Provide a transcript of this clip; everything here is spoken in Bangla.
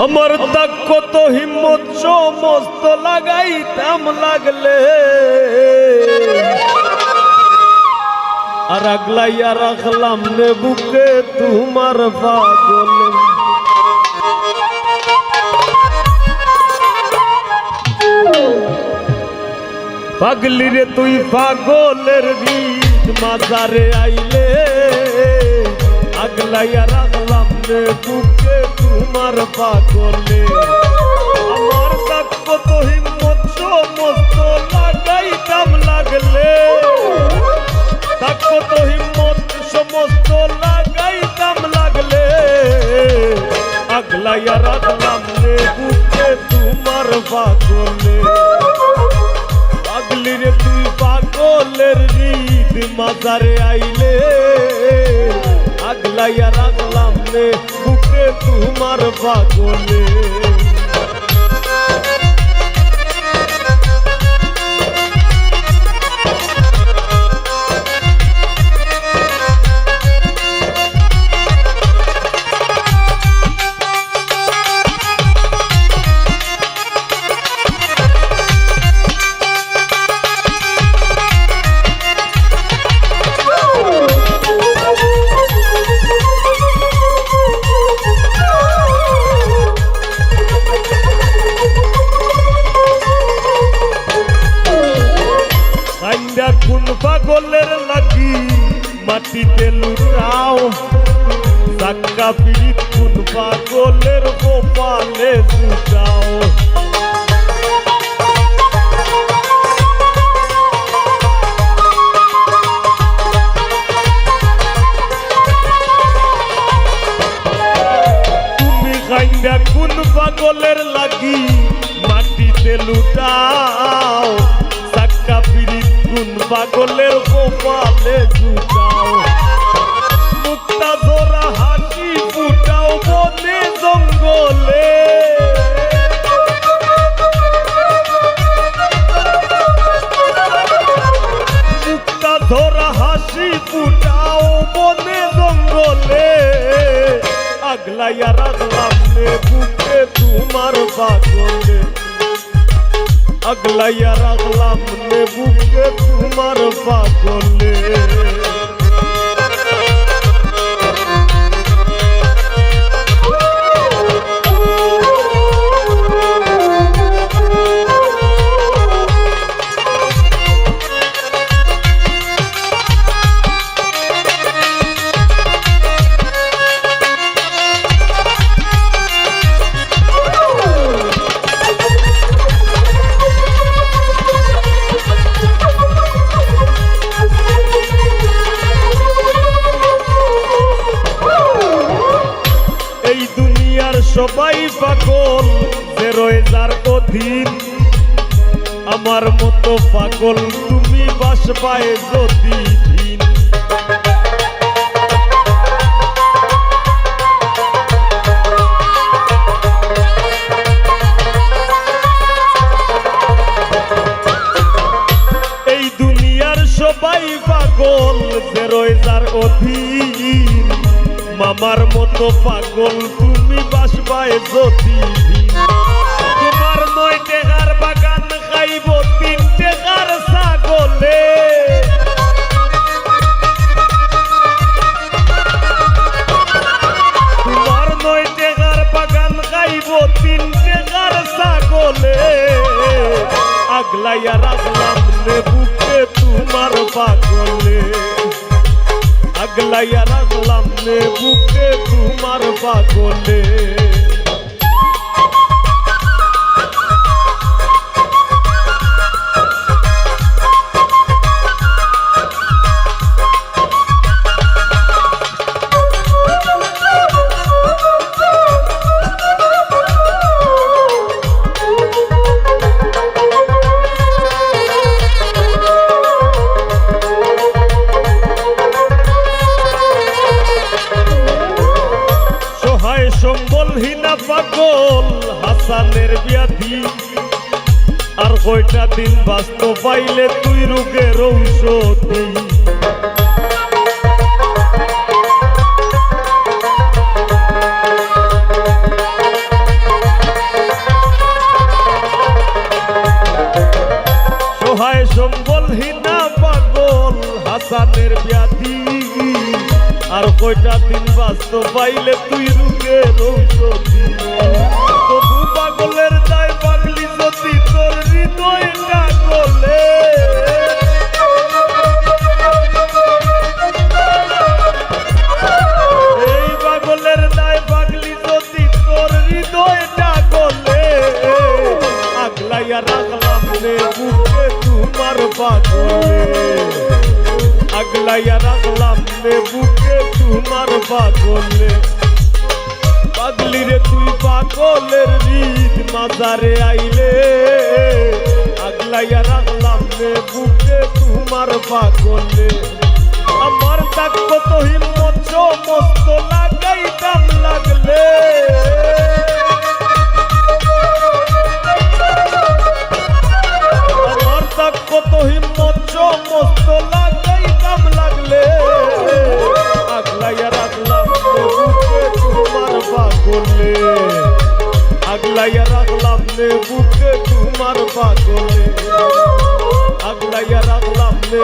আমার তাক কত হিম্মত সমস্ত লাগাইতাম লাগলে আর আগলাইয়া রাখলাম নে বুকে তোমার পাগলে পাগলি রে তুই পাগলের গীত মাজারে আইলে আগলাইয়া রাখলাম নে বুকে তোমার পাগলে আমার তাক কত হিম্মত সমস্ত লাগাইতাম লাগলে তাক কত হিম্মত সমস্ত লাগাইতাম লাগলে আগলাইয়া রাখলাম নে বুকে তোমার পাগলে পাগলি রে তুই পাগলের হৃদ মাজারে আইলে আগলাইয়া রাখলাম রে বুকে তোমার পাগলে কোন পাগলের লাগি মাটিতে লুটাও সাক্কা পিড়িত কোন পাগলের কপালে জুটাও তুমি খাইন্দা কোন পাগলের লাগি মাটিতে লুটাও সাক্কা পিড়িত কোন পাগলের কপালে জুটাও মুক্তা ধরা হাসি ফুটাও বনে জঙ্গলে মুক্তা ধরা হাসি ফুটাও বনে জঙ্গলে আগলাইয়া রাখলাম নে বুকে তোমার পাগলে আগলাইয়া রাখলাম নে বুকে তোমার পাগলে সবাই পাগল যে রয়ে যার অধীন আমার মতো পাগল তুমি বাস পায় যদি দিন এই দুনিয়ার সবাই পাগল যে রয়ে যার অধীন মামার মতো পাগল তুমি বাসবায় যদি তোমার 9 টাকার বাগান খাইব 3 টাকার ছাগলে তোমার 9 টাকার বাগান খাইব 3 টাকার ছাগলে আগলাইয়া রাখলাম নে বুকে তোমার পাগলে আগলাইয়া রাখলাম নে বুকে তোমার পাগলে সম্বলহীনা পাগল হাসানের ব্যাধি আর কয়টা দিন বাঁচতে পাইলে তুই রোগের ঔষধি আর কয়টা দিন বাঁচত পাইলে তুই রুগের ঔষধি তবু পাগলের দায় পাগলি যদি তোর হৃদয়টা গলে এই পাগলের দায় পাগলি যদি তোর হৃদয়টা গলে আগলাইয়া রাখলাম রে বুকে তোমার পাগলে আগলাইয়া রাখলাম রে বুকে তোমার পাগলে পাগলি রে তুই পাগলের হৃদ মাজারে আইলে আগলাইয়া রাখলাম রে বুকে তোমার পাগলে আমার তাক কত হিম্মত সমস্ত লাগাইতাম লাগলে আমার তাক কত হিম্মত সমস্ত লাগাইতাম লাগলে আগলাইয়া রাখলাম রে বুকে তোমার পাগলে আগলাইয়া রাখলাম রে বুকে তোমার পাগলে আগলাইয়া রাখলাম রে